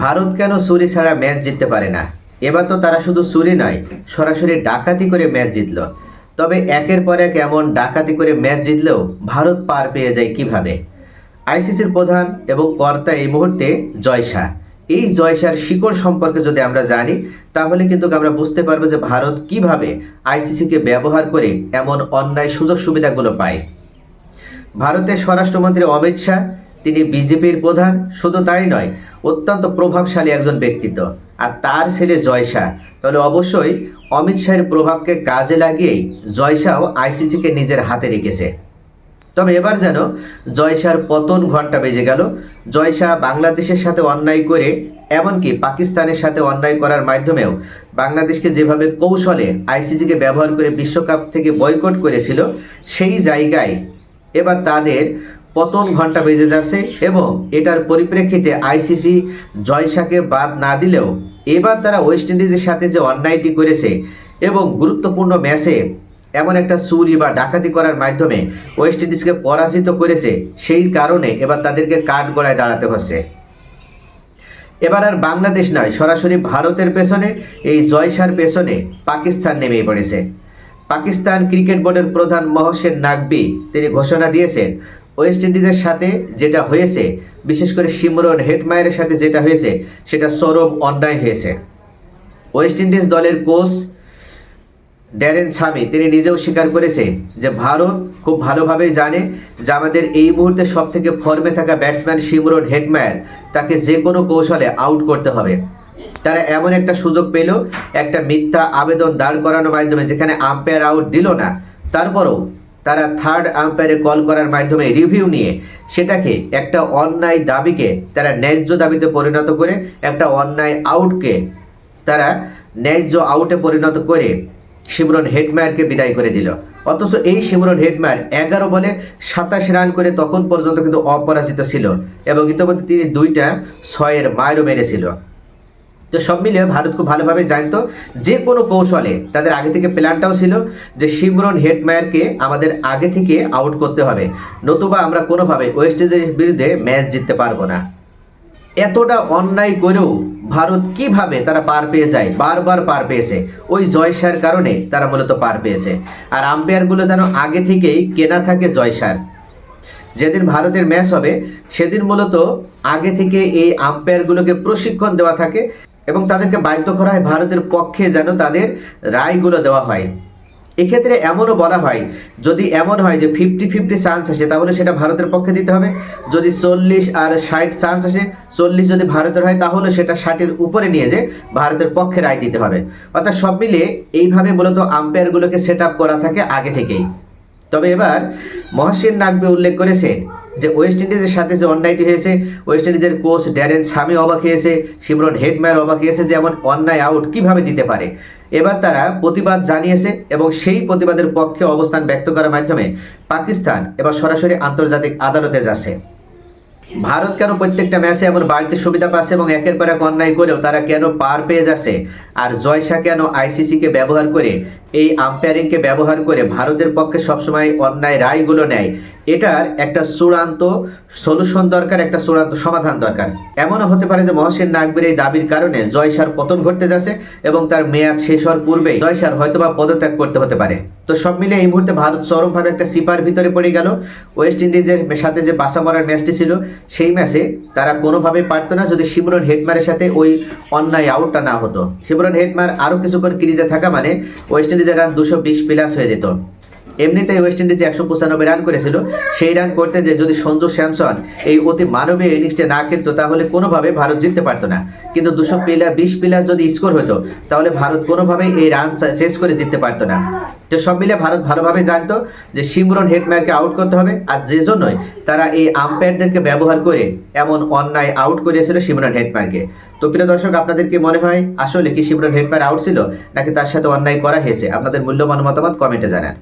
ভারত কেন চুরি ছাড়া ম্যাচ জিততে পারে না? এবার তো তারা শুধু চুরি নয়, সরাসরি ডাকাতি করে ম্যাচ জিতল। তবে একের পর এক এমন ডাকাতি করে ম্যাচ জিতলেও ভারত পার পেয়ে যায় কিভাবে? আইসিসির প্রধান এবং কর্তা এই মুহূর্তে জয় শাহ। এই জয় শাহর শিকড় সম্পর্কে যদি আমরা জানি, তাহলে কিন্তু আমরা বুঝতে পারবো যে ভারত কিভাবে আইসিসিকে ব্যবহার করে এমন অন্যায় সুযোগ সুবিধাগুলো পায়। ভারতের স্বরাষ্ট্রমন্ত্রী অমিত শাহ, তিনি বিজেপির প্রধান, শুধু তাই নয়, অত্যন্ত প্রভাবশালী একজন ব্যক্তিত্ব। আর তার ছেলে জয় শাহ, তাহলে অবশ্যই অমিত শাহের প্রভাবকে কাজে লাগিয়েই জয় শাহ আইসিসিকে নিজের হাতে রেখেছে। তবে এবার যেন জয় শাহর পতন ঘণ্টা বেজে গেল। জয় শাহ বাংলাদেশের সাথে অন্যায় করে, এমনকি পাকিস্তানের সাথে অন্যায় করার মাধ্যমেও বাংলাদেশকে যেভাবে কৌশলে আইসিসিকে ব্যবহার করে বিশ্বকাপ থেকে বয়কট করেছিল, সেই জায়গায় এবার তাদের পতন ঘণ্টা বেজে যাচ্ছে। এবং এটার পরিপ্রেক্ষিতে আইসিসি জয় শাহকে বাদ না দিলেও এবার তারা ওয়েস্ট ইন্ডিজের সাথে যে অন্যায়টি করেছে এবং গুরুত্বপূর্ণ ম্যাচে এমন একটা চুরি বা ডাকাতি করার মাধ্যমে ওয়েস্ট ইন্ডিজকে পরাজিত করেছে, সেই কারণে এবার তাদেরকে কাঠগড়ায় দাঁড়াতে হচ্ছে। এবার আর বাংলাদেশ নয়, সরাসরি ভারতের পেছনে, এই জয় শাহর পেছনে পাকিস্তান নেমে পড়েছে। পাকিস্তান ক্রিকেট বোর্ডের প্রধান মহসিন নাকভি, তিনি ঘোষণা দিয়েছেন ওয়েস্ট ইন্ডিজের সাথে যেটা হয়েছে, বিশেষ করে শিমরন হেটমায়ারের সাথে যেটা হয়েছে, সেটা চরম অন্যায় হয়েছে। ওয়েস্ট ইন্ডিজ দলের কোচ ড্যারেন সামি, তিনি নিজেও স্বীকার করেছে যে ভারত খুব ভালোভাবেই জানে যে আমাদের এই মুহূর্তে সবথেকে ফর্মে থাকা ব্যাটসম্যান শিমরন হেটমায়ার, তাকে যে কোনো কৌশলে আউট করতে হবে। তারা এমন একটা সুযোগ পেল, একটা মিথ্যা আবেদন দাঁড় করানোর মাধ্যমে, যেখানে আম্পায়ার আউট দিল না, তারপরও তারা থার্ড আম্পায়ারে কল করার মাধ্যমে রিভিউ নিয়ে সেটাকে একটা অন্যায় দাবিকে তারা ন্যায্য দাবিতে পরিণত করে, একটা অন্যায় আউটকে তারা ন্যায্য আউটে পরিণত করে শিমরন হেটমায়ারকে বিদায় করে দিল। অথচ এই শিমরন হেটমায়ার 11 বলে 27 রান করে তখন পর্যন্ত কিন্তু অপরাজিত ছিল এবং ইতিমধ্যে তিনি 2টা 6-এর মারও মেরেছিল। তো সব মিলিয়ে ভারত খুব ভালোভাবে জানতো যে কোনো কৌশলে, তাদের আগে থেকে প্ল্যানটাও ছিল যে শিমরন হেটমায়ারকে আমাদের আগে থেকে আউট করতে হবে, নতুবা আমরা কোনোভাবে ওয়েস্ট ইন্ডিজের বিরুদ্ধে ম্যাচ জিততে পারবো না। এতটা অন্যায় করেও ভারত কিভাবে তারা পার পেয়ে যায়, বারবার পার পেয়েছে, ওই জয় শাহর কারণে তারা মূলত পার পেয়েছে। আর আম্পায়ারগুলো যেন আগে থেকেই কেনা থাকে জয় শাহর। যেদিন ভারতের ম্যাচ হবে সেদিন মূলত আগে থেকে এই আম্পায়ারগুলোকে প্রশিক্ষণ দেওয়া থাকে এবং তাদেরকে বাধ্য করা হয় ভারতের পক্ষে যেন তাদের রায়গুলো দেওয়া হয়। এক্ষেত্রে এমনও বলা হয়, যদি এমন হয় যে 50-50 চান্স আসে, তাহলে সেটা ভারতের পক্ষে দিতে হবে। যদি 40 আর 60 চান্স আসে, 40 যদি ভারতের হয়, তাহলে সেটা 60-এর উপরে নিয়ে যে ভারতের পক্ষে রায় দিতে হবে। অর্থাৎ সব মিলিয়ে এইভাবে মূলত আম্পায়ারগুলোকে সেট আপ করা থাকে আগে থেকেই। তবে এবার মহসিন নাকভি উল্লেখ করেছেন যে ওয়েস্ট ইন্ডিজের সাথে যে অন্যায়টি হয়েছে, ওয়েস্ট ইন্ডিজের কোচ ড্যারেন সামি অবাক হয়েছে, শিমরন হেটমায়ার অবাক হয়েছে যে এমন অন্যায় আউট কিভাবে দিতে পারে। এবার তারা প্রতিবাদ জানিয়েছে এবং সেই প্রতিবাদের পক্ষে অবস্থান ব্যক্ত করার মাধ্যমে পাকিস্তান এবার সরাসরি আন্তর্জাতিক আদালতে যাচ্ছে। ভারত কেন প্রত্যেকটা ম্যাচে এমন বাড়তি সুবিধা পাচ্ছে এবং একের পর এক অন্যায় করেও তারা কেন পার পেয়ে যাচ্ছে, আর জয় শাহ কেন আইসিসিকে ব্যবহার করে, এই আম্পায়ারিংকে ব্যবহার করে ভারতের পক্ষে সবসময় অন্যায় রায়গুলো নেয়, এটার একটা চূড়ান্ত সলিউশন দরকার, একটা চূড়ান্ত সমাধান দরকার। এমনও হতে পারে যে মহসিন নাকভির এই দাবির কারণে জয় শাহর পতন ঘটতে যাচ্ছে এবং তার মেয়াদ শেষ হওয়ার পূর্বেই জয় শাহর হয়তোবা পদত্যাগ করতে হতে পারে। তো সব মিলে এই মুহূর্তে ভারত চরমভাবে একটা সিপার ভিতরে পড়ে গেল। ওয়েস্ট ইন্ডিজের সাথে যে বাসা মরার ম্যাচটি ছিল, সেই ম্যাচে তারা কোনোভাবেই পারতো না যদি শিমরন হেটমায়ারের সাথে ওই অন্যায় আউটটা না হতো। শিমরন হেটমায়ার আরও কিছুক্ষণ ক্রিজে থাকা মানে ওয়েস্ট ইন্ডিজের রান 220 প্লাস হয়ে যেত। এমনিতেই ওয়েস্ট ইন্ডিজে 195 রান করেছিল, সেই রান করতে যে যদি সঞ্জু স্যামসন এই অতি মানবীয় ইনিংসটা না খেলতো, তাহলে কোনোভাবে ভারত জিততে পারতো না। কিন্তু 220 প্লাস যদি স্কোর হতো, তাহলে ভারত কোনোভাবেই এই রান শেষ করে জিততে পারতো না। তো সব মিলে ভারত ভালোভাবে জানতো যে শিমরন হেটমায়ারকে আউট করতে হবে, আর যে জন্যই তারা এই আম্পায়ারদেরকে ব্যবহার করে এমন অন্যায় আউট করেছিল শিমরন হেটমায়ারকে। তো প্রিয় দর্শক, আপনাদের কি মনে হয় আসলে কি শিমরন হেটমায়ার আউট ছিল, নাকি তার সাথে অন্যায় করা হয়েছে? আপনাদের মূল্যবান মতামত কমেন্টে জানান।